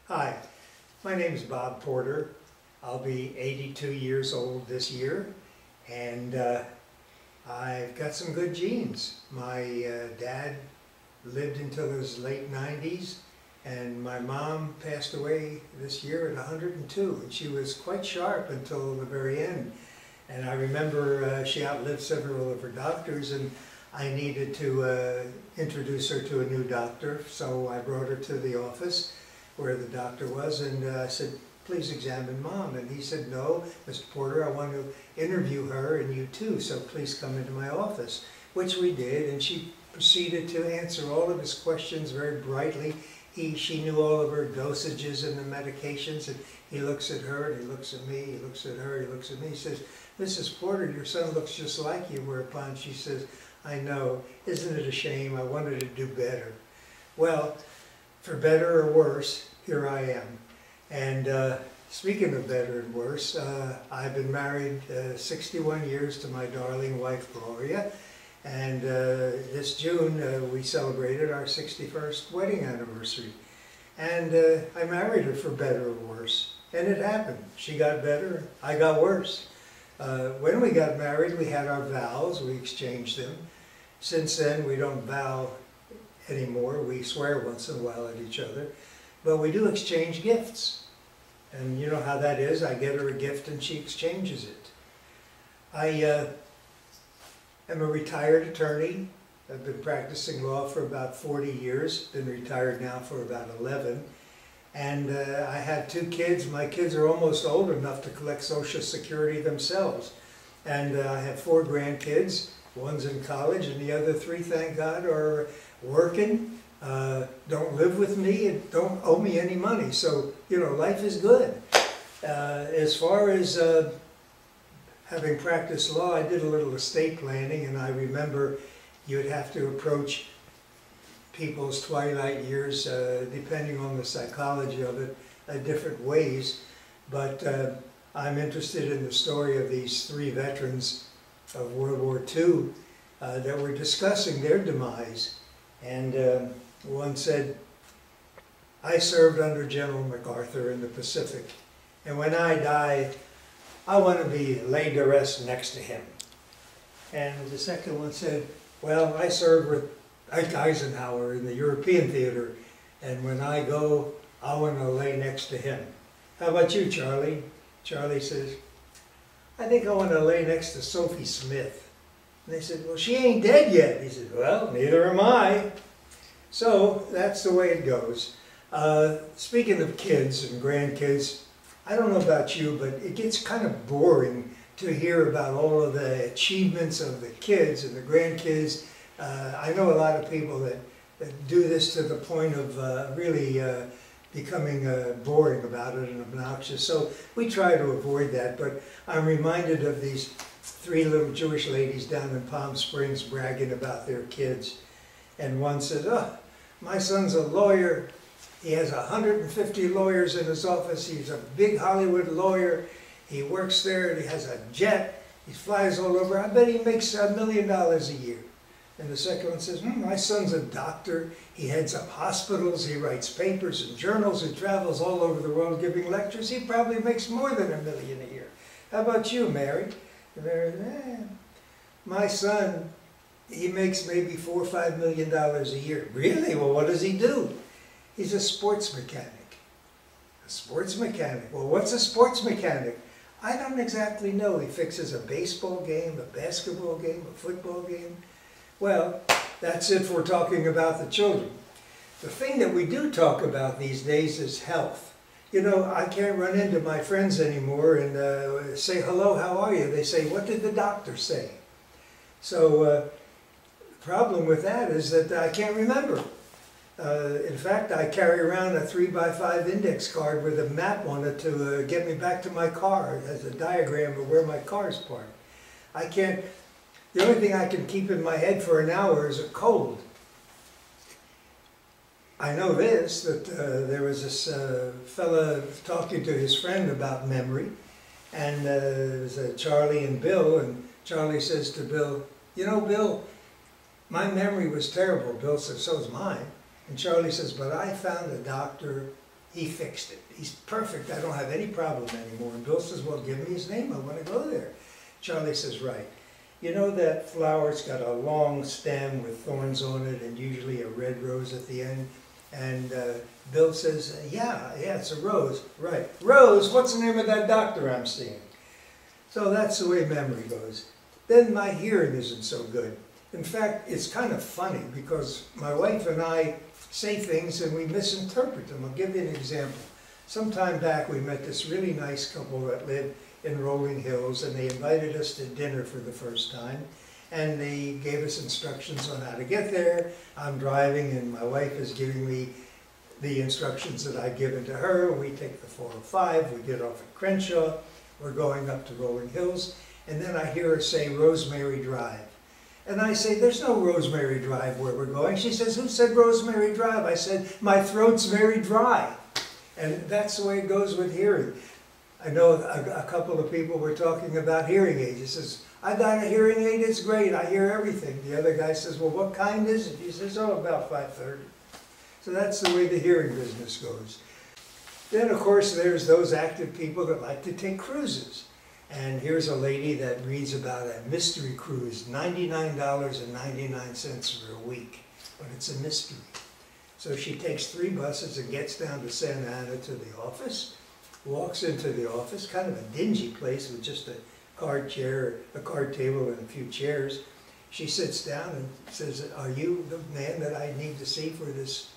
Hi, my name is Bob Porter. I'll be 82 years old this year, and I've got some good genes. My dad lived until his late 90s, and my mom passed away this year at 102, and she was quite sharp until the very end. And I remember she outlived several of her doctors, and I needed to introduce her to a new doctor, so I brought her to the office where the doctor was, and I said, "Please examine Mom." And he said, "No, Mr. Porter, I want to interview her and you too, so please come into my office," which we did, and she proceeded to answer all of his questions very brightly. She knew all of her dosages and the medications, and he looks at her and he looks at me, he looks at her, he looks at me, he says, "Mrs. Porter, your son looks just like you," whereupon she says, "I know, isn't it a shame? I wanted to do better." Well, for better or worse, here I am. And speaking of better and worse, I've been married 61 years to my darling wife, Gloria. And this June, we celebrated our 61st wedding anniversary. And I married her for better or worse. And it happened. She got better, I got worse. When we got married, we had our vows, we exchanged them. Since then, we don't vow anymore. We swear once in a while at each other. But we do exchange gifts. And you know how that is. I get her a gift and she exchanges it. I am a retired attorney. I've been practicing law for about 40 years. Been retired now for about 11. And I have 2 kids. My kids are almost old enough to collect Social Security themselves. And I have 4 grandkids. One's in college, and the other 3, thank God, are working, don't live with me, and don't owe me any money. So, you know, life is good. As far as having practiced law, I did a little estate planning, and I remember you'd have to approach people's twilight years, depending on the psychology of it, different ways. But I'm interested in the story of these 3 veterans of World War II that were discussing their demise. And one said, "I served under General MacArthur in the Pacific, and when I die, I want to be laid to rest next to him." And the second one said, "Well, I served with Ike Eisenhower in the European theater, and when I go, I want to lay next to him. How about you, Charlie?" Charlie says, "I think I want to lay next to Sophie Smith." And they said, "Well, she ain't dead yet." He said, "Well, neither am I." So that's the way it goes. Speaking of kids and grandkids, I don't know about you, but it gets kind of boring to hear about all of the achievements of the kids and the grandkids. I know a lot of people that do this to the point of really becoming boring about it and obnoxious. So we try to avoid that, but I'm reminded of these 3 little Jewish ladies down in Palm Springs bragging about their kids. And one said, "Oh, my son's a lawyer. He has 150 lawyers in his office. He's a big Hollywood lawyer. He works there and he has a jet. He flies all over. I bet he makes $1 million a year." And the second one says, "My son's a doctor. He heads up hospitals. He writes papers and journals. He travels all over the world giving lectures. He probably makes more than $1 million a year. How about you, Mary?" And Mary said, "My son, he makes maybe $4 or $5 million a year." "Really? Well, what does he do?" "He's a sports mechanic." "A sports mechanic? Well, what's a sports mechanic?" "I don't exactly know. He fixes a baseball game, a basketball game, a football game." Well, that's it for talking about the children. The thing that we do talk about these days is health. You know, I can't run into my friends anymore and say, "Hello, how are you?" They say, "What did the doctor say?" So the problem with that is that I can't remember. In fact, I carry around a 3x5 index card with a map on it to get me back to my car. It has a diagram of where my car is parked. I can't. The only thing I can keep in my head for an hour is a cold. I know this, that there was this fella talking to his friend about memory, and it was Charlie and Bill, and Charlie says to Bill, "You know, Bill, my memory was terrible." Bill says, "So is mine." And Charlie says, "But I found a doctor he fixed it. He's perfect. I don't have any problem anymore. And Bill says, well, give me his name. I want to go there. Charlie says, right. You know that flower's got a long stem with thorns on it and usually a red rose at the end? And Bill says, yeah, it's a rose. Right. Rose, what's the name of that doctor I'm seeing? So that's the way memory goes. Then my hearing isn't so good. In fact, it's kind of funny because my wife and I say things and we misinterpret them. I'll give you an example. Some time back we met this really nice couple that lived in Rolling Hills, and they invited us to dinner for the first time, and they gave us instructions on how to get there. I'm driving and my wife is giving me the instructions that I've given to her. We take the 405, we get off at Crenshaw, we're going up to Rolling Hills, and then I hear her say Rosemary Drive. And I say, there's no Rosemary Drive where we're going. She says, who said Rosemary Drive? I said, my throat's very dry. And that's the way it goes with hearing. I know a couple of people were talking about hearing aids. He says, I got a hearing aid, it's great, I hear everything. The other guy says, well, what kind is it? He says, oh, about 530. So that's the way the hearing business goes. Then, of course, there's those active people that like to take cruises. And here's a lady that reads about a mystery cruise, $99.99 for a week, but it's a mystery. So she takes 3 buses and gets down to Santa Ana to the office, walks into the office, kind of a dingy place with just a card chair, a card table and a few chairs. She sits down and says, are you the man that I need to see for this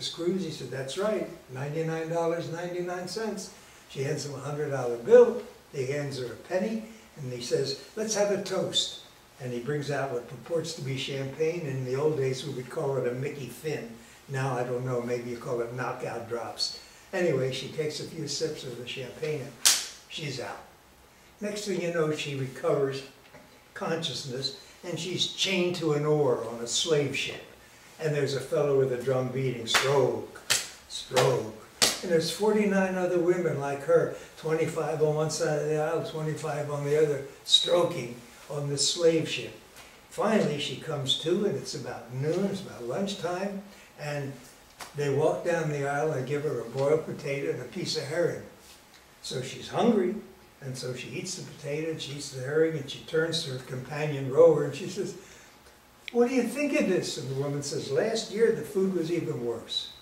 cruise? He said, that's right, $99.99. She hands him a $100 bill. He hands her a penny, and he says, let's have a toast. And he brings out what purports to be champagne. In the old days, we would call it a Mickey Finn. Now, I don't know, maybe you call it knockout drops. Anyway, she takes a few sips of the champagne, and she's out. Next thing you know, she recovers consciousness, and she's chained to an oar on a slave ship. And there's a fellow with a drum beating, stroke, stroke. And there's 49 other women like her, 25 on one side of the aisle, 25 on the other, stroking on this slave ship. Finally, she comes to, and it's about noon, it's about lunchtime, and they walk down the aisle and give her a boiled potato and a piece of herring. So she's hungry, and so she eats the potato, and she eats the herring, and she turns to her companion rower, and she says, what do you think of this? And the woman says, last year the food was even worse.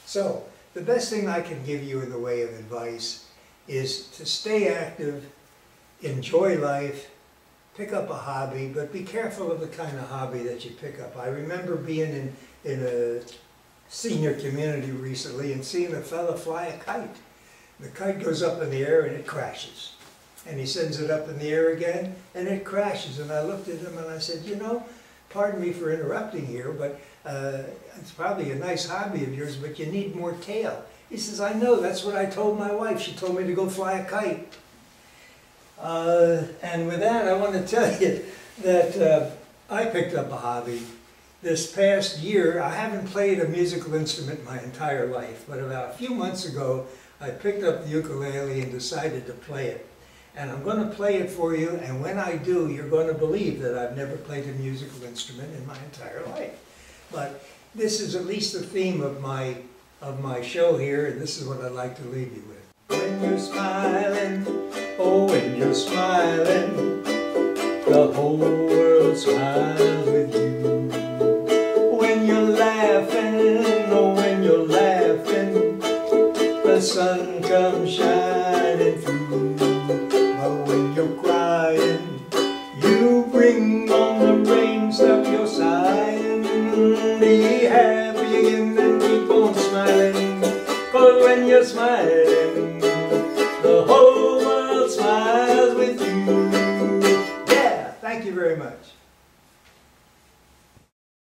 So, the best thing I can give you in the way of advice is to stay active, enjoy life, pick up a hobby, but be careful of the kind of hobby that you pick up. I remember being in a senior community recently and seeing a fella fly a kite. The kite goes up in the air and it crashes. And he sends it up in the air again and it crashes. And I looked at him and I said, you know, pardon me for interrupting here, but it's probably a nice hobby of yours, but you need more tail. He says, I know, that's what I told my wife. She told me to go fly a kite. And with that, I want to tell you that I picked up a hobby. This past year, I haven't played a musical instrument my entire life, but about a few months ago, I picked up the ukulele and decided to play it. And I'm going to play it for you, and when I do, you're going to believe that I've never played a musical instrument in my entire life. But this is at least the theme of my show here, and this is what I'd like to leave you with. When you're smiling, oh, when you're smiling, the whole world smiles with you. When you're laughing, oh, when you're laughing, the sun comes shining through. But when you're crying, you bring on the rain, stop your sighing. Be happy again and keep on smiling, 'cause when you're smiling,